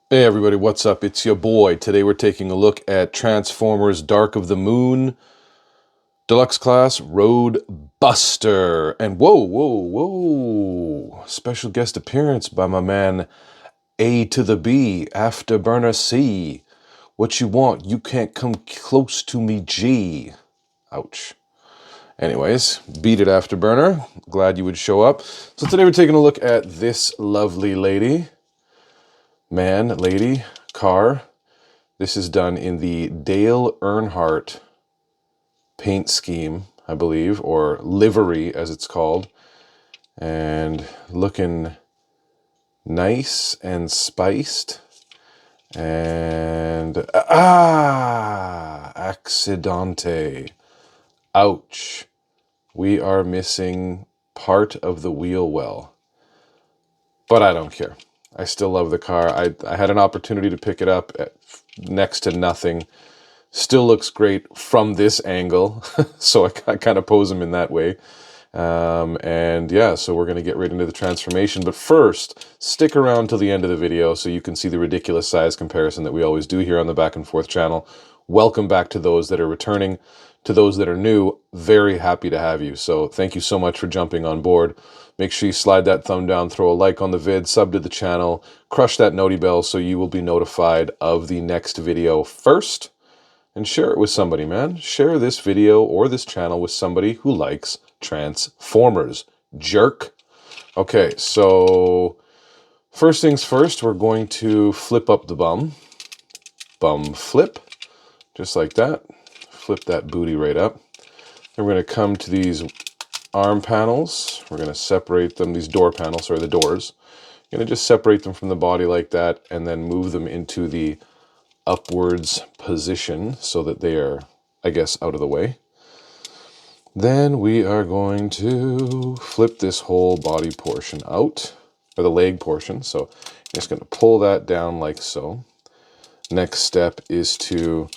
Hey everybody, what's up? It's your boy. Today we're taking a look at Transformers Dark of the Moon Deluxe Class Roadbuster. And whoa. Special guest appearance by my man A to the B, Afterburner C. What you want? You can't come close to me, G. Ouch. Anyways, beat it, Afterburner. Glad you would show up. So today we're taking a look at this lovely lady. Man, lady, car. This is done in the Dale Earnhardt paint scheme, I believe, or livery as it's called. And looking nice and spiced. And, accidente. Ouch. We are missing part of the wheel well. But I don't care. I still love the car. I had an opportunity to pick it up at next to nothing. Still looks great from this angle, so I kind of pose him in that way. And yeah, so we're going to get right into the transformation. But first, stick around till the end of the video so you can see the ridiculous size comparison that we always do here on the Back and Forth channel. Welcome back to those that are returning. To those that are new, very happy to have you. So thank you so much for jumping on board. Make sure you slide that thumb down, throw a like on the vid, sub to the channel, crush that noti bell so you will be notified of the next video first. And share it with somebody, man. Share this video or this channel with somebody who likes Transformers. Jerk. Okay, so first things first, we're going to flip up the bum. Bum flip. Just like that. Flip that booty right up. Then we're going to come to these arm panels. We're going to separate them, these door panels, sorry, the doors. You're going to just separate them from the body like that and then move them into the upwards position so that they are, I guess, out of the way. Then we are going to flip this whole body portion out, or the leg portion. So you're just going to pull that down like so. Next step is to,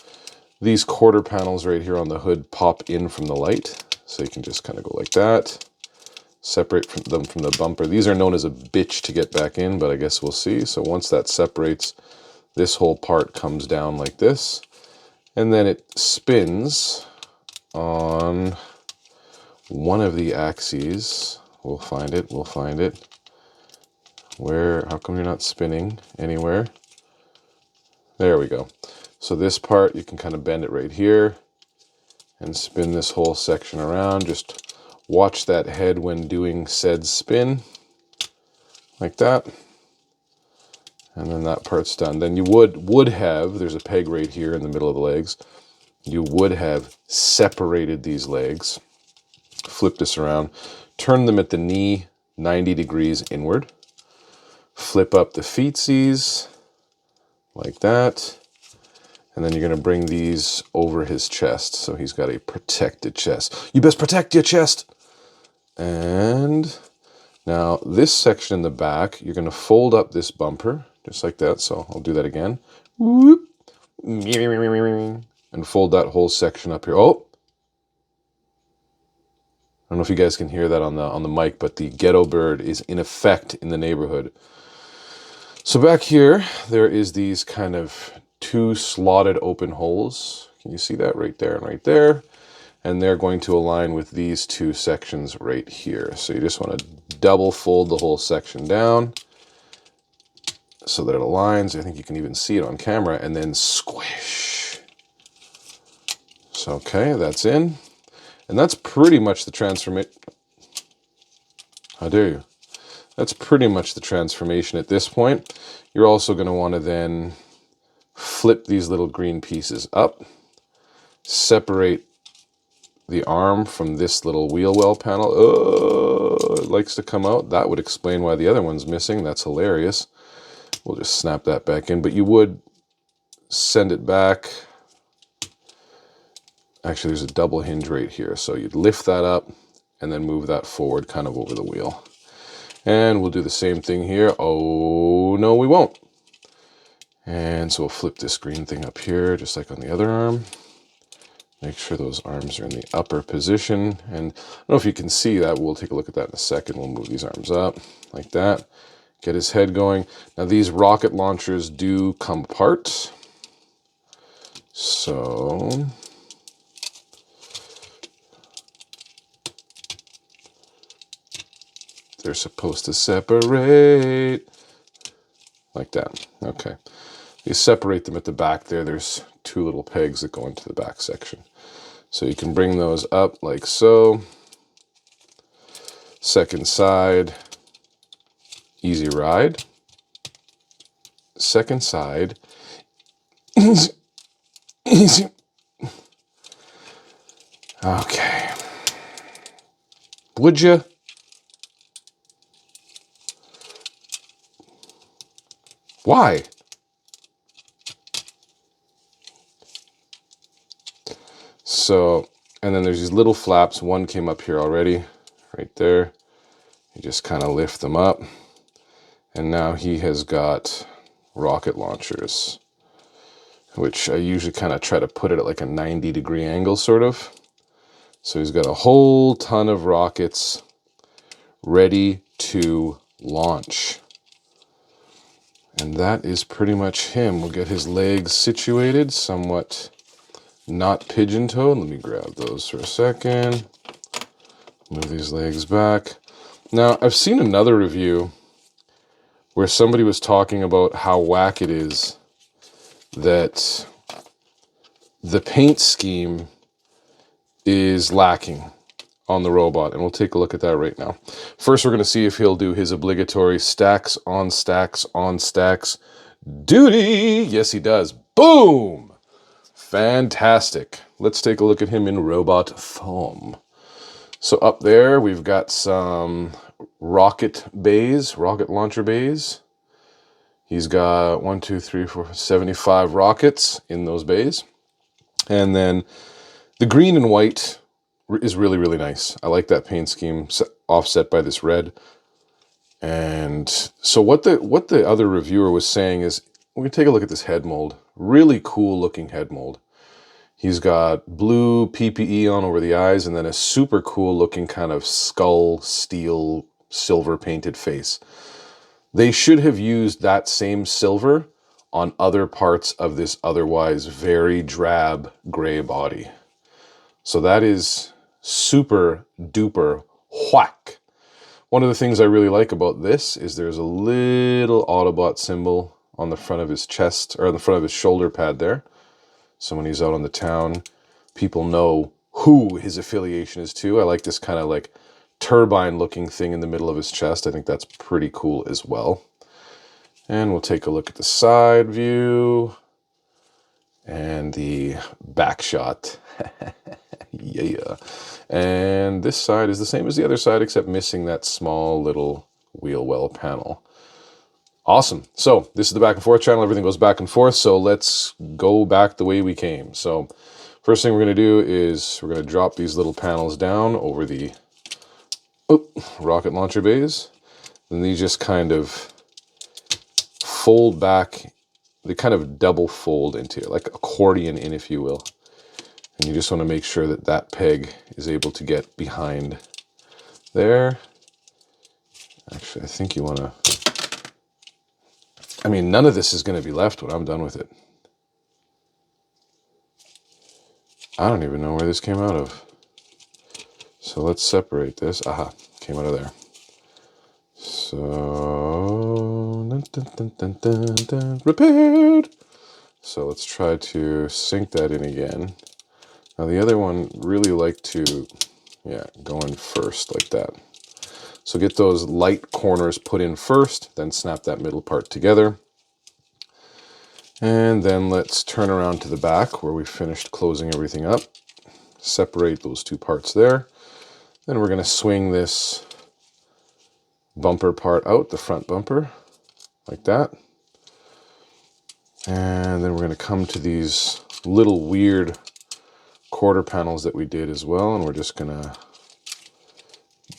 these quarter panels right here on the hood pop in from the light. So you can just kind of go like that. Separate them from the bumper. These are known as a bitch to get back in, but I guess we'll see. So once that separates, this whole part comes down like this. And then it spins on one of the axes. We'll find it. Where, how come you're not spinning anywhere? There we go. So this part, you can kind of bend it right here and spin this whole section around. Just watch that head when doing said spin, like that. And then that part's done. Then you would have, there's a peg right here in the middle of the legs. You would have separated these legs. Flip this around. Turn them at the knee 90 degrees inward. Flip up the feetsies like that. And then you're going to bring these over his chest. So he's got a protected chest. You best protect your chest. And now this section in the back, you're going to fold up this bumper just like that. So I'll do that again. Whoop. And fold that whole section up here. Oh, I don't know if you guys can hear that on the mic, but the ghetto bird is in effect in the neighborhood. So back here, there is these kind of two slotted open holes. Can you see that right there and right there? And they're going to align with these two sections right here. So you just want to double fold the whole section down so that it aligns. I think you can even see it on camera, and then squish. So, okay, that's in. And that's pretty much the transformation. How dare you? That's pretty much the transformation at this point. You're also going to want to then flip these little green pieces up, separate the arm from this little wheel well panel. Oh, it likes to come out. That would explain why the other one's missing. That's hilarious. We'll just snap that back in, but you would send it back. Actually, there's a double hinge right here. So you'd lift that up and then move that forward kind of over the wheel. And we'll do the same thing here. Oh, no, we won't. And so we'll flip this green thing up here, just like on the other arm. Make sure those arms are in the upper position. And I don't know if you can see that. We'll take a look at that in a second. We'll move these arms up like that. get his head going. Now these rocket launchers do come apart. So they're supposed to separate like that. Okay. You separate them at the back there. There's two little pegs that go into the back section. So you can bring those up like so. Second side, easy ride. Second side, easy, easy. Okay. Would you? Why? So, and then there's these little flaps. One came up here already, right there. You just kind of lift them up. And now he has got rocket launchers, which I usually kind of try to put it at like a 90-degree angle, sort of. So he's got a whole ton of rockets ready to launch. And that is pretty much him. We'll get his legs situated, somewhat not pigeon-toed. Let me grab those for a second. Move these legs back. Now, I've seen another review where somebody was talking about how whack it is that the paint scheme is lacking on the robot, and we'll take a look at that right now. First, we're going to see if he'll do his obligatory stacks on stacks on stacks duty. Yes, he does. Boom! Fantastic. Let's take a look at him in robot form. So up there, we've got some rocket launcher bays. He's got 1, 2, 3, 4, 75 rockets in those bays. And then the green and white is really, really nice. I like that paint scheme offset by this red. And so what the other reviewer was saying is, we're going to take a look at this head mold. Really cool looking head mold. He's got blue PPE on over the eyes and then a super cool looking kind of skull, steel, silver painted face. They should have used that same silver on other parts of this otherwise very drab gray body. So that is super duper whack. One of the things I really like about this is there's a little Autobot symbol on the front of his chest, or on the front of his shoulder pad there. So when he's out on the town, people know who his affiliation is to. I like this kind of like turbine looking thing in the middle of his chest. I think that's pretty cool as well. And we'll take a look at the side view and the back shot. Yeah. And this side is the same as the other side, except missing that small little wheel well panel. Awesome. So this is the back and forth channel. Everything goes back and forth. So let's go back the way we came. So first thing we're going to do is we're going to drop these little panels down over the rocket launcher bays. And these just kind of fold back. They kind of double fold into it, like accordion in, if you will. And you just want to make sure that that peg is able to get behind there. Actually, I think you want to... I mean, none of this is going to be left when I'm done with it. I don't even know where this came out of. So let's separate this. Aha, came out of there. So... repaired! So let's try to sink that in again. Now the other one really like to, go in first like that. So get those light corners put in first, then snap that middle part together. And then let's turn around to the back where we finished closing everything up. Separate those two parts there. Then we're going to swing this bumper part out, the front bumper, like that. And then we're going to come to these little weird quarter panels that we did as well, and we're just gonna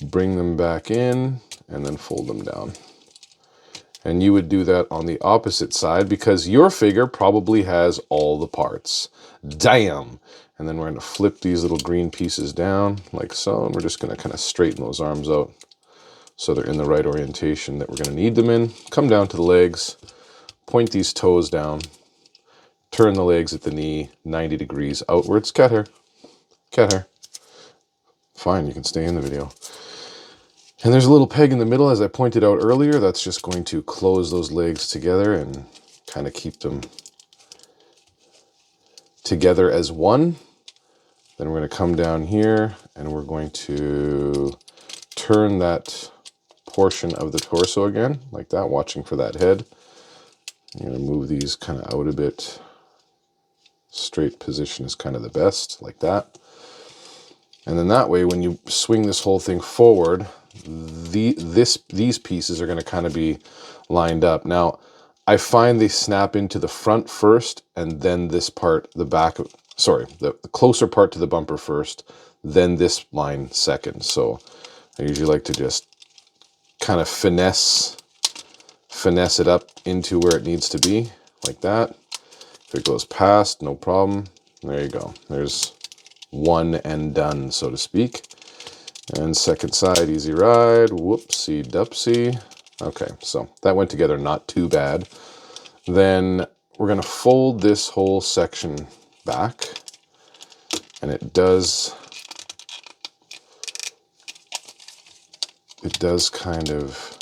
bring them back in and then fold them down. And you would do that on the opposite side because your figure probably has all the parts. Damn! And then we're gonna flip these little green pieces down like so, and we're just gonna kind of straighten those arms out so they're in the right orientation that we're going to need them in. Come down to the legs, point these toes down, turn the legs at the knee 90 degrees outwards. Cat hair. Cat hair. Fine, you can stay in the video. And there's a little peg in the middle, as I pointed out earlier. That's just going to close those legs together and kind of keep them together as one. Then we're going to come down here and we're going to turn that portion of the torso again, like that, watching for that head. I'm going to move these kind of out a bit. Straight position is kind of the best, like that. And then that way, when you swing this whole thing forward, these pieces are going to kind of be lined up. Now, I find they snap into the front first, and then this part, the back, sorry, the closer part to the bumper first, then this line second. So I usually like to just kind of finesse it up into where it needs to be, like that. If it goes past, no problem. There you go. There's one and done, so to speak. And second side, easy ride. Whoopsie dupsie. Okay, so that went together not too bad. Then we're going to fold this whole section back, and it does kind of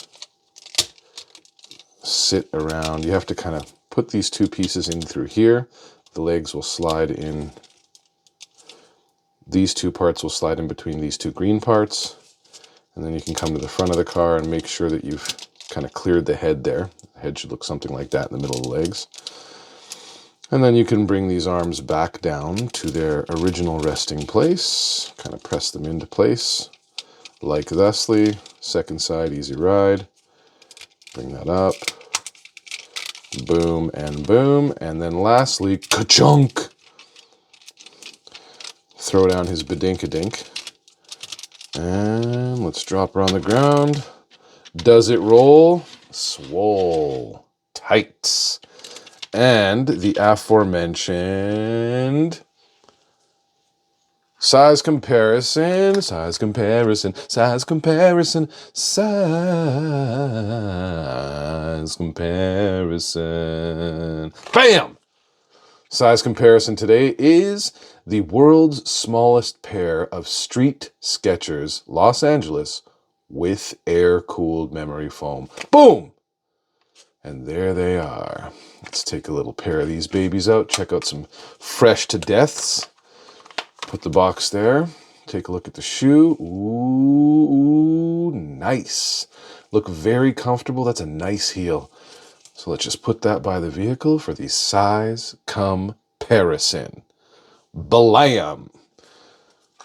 sit around. You have to kind of put these two pieces in through here. The legs will slide in. These two parts will slide in between these two green parts. And then you can come to the front of the car and make sure that you've kind of cleared the head there. The head should look something like that in the middle of the legs. And then you can bring these arms back down to their original resting place. Kind of press them into place like thusly. Second side, easy ride. Bring that up. Boom and boom. And then lastly, ka-chunk! Throw down his badink-a-dink. And let's drop her on the ground. Does it roll? Swole. Tight. And the aforementioned size comparison, size comparison, size comparison, size comparison. Bam! Size comparison today is the world's smallest pair of street Skechers Los Angeles with air-cooled memory foam. Boom! And there they are. Let's take a little pair of these babies out. Check out some fresh to deaths. Put the box there. Take a look at the shoe. Ooh, nice. Look very comfortable. That's a nice heel. So let's just put that by the vehicle for the size comparison. Blam!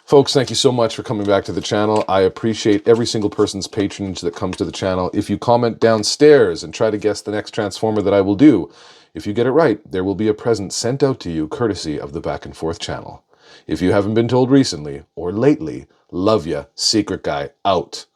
Folks, thank you so much for coming back to the channel. I appreciate every single person's patronage that comes to the channel. If you comment downstairs and try to guess the next Transformer that I will do, if you get it right, there will be a present sent out to you courtesy of the Back and Forth channel. If you haven't been told recently or lately, love ya, secret guy out.